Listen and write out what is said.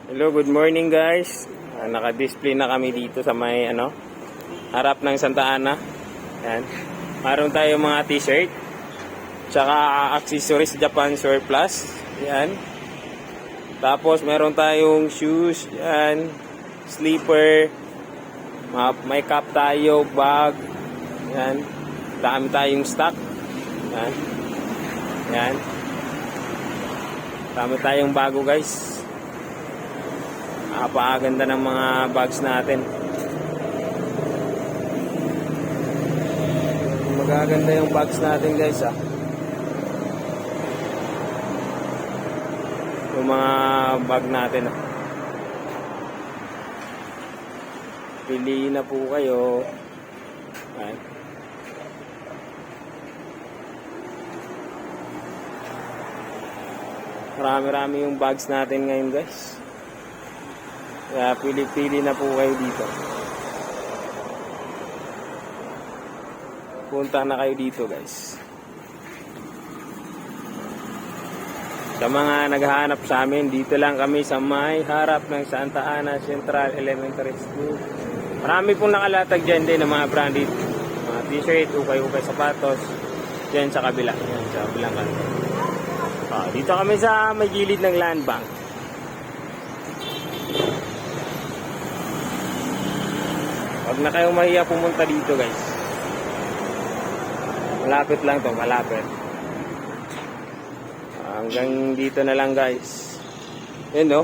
Hello, good morning guys. Naka-display na kami dito sa may harap ng Santa Ana. Yan. Meron tayong mga t-shirt. Tsaka accessories Japan Surplus. Yan. Tapos meron tayong shoes. Yan. Sleeper. May cup tayo, bag. Yan. Dami tayong stock. Yan. Yan. Dami tayong bago guys. Napakaganda ng mga bags natin. Magaganda yung bags natin guys yung mga bag natin Piliin na po kayo. Ayan. Marami-rami yung bags natin ngayon guys. Kaya pili-pili na po kayo dito. Punta na kayo dito guys. Sa mga naghahanap sa amin, dito lang kami sa may harap ng Santa Ana Central Elementary School. Marami pong nakalatag dyan din ng mga branded. Mga t-shirt, ukay-ukay sapatos. Dyan sa kabila. Yan, sa kabilang kanto. Dito kami sa may gilid ng land bank. Huwag na kayong mahiya pumunta dito guys. Malapit lang to, malapit. Hanggang dito na lang guys. Yun no.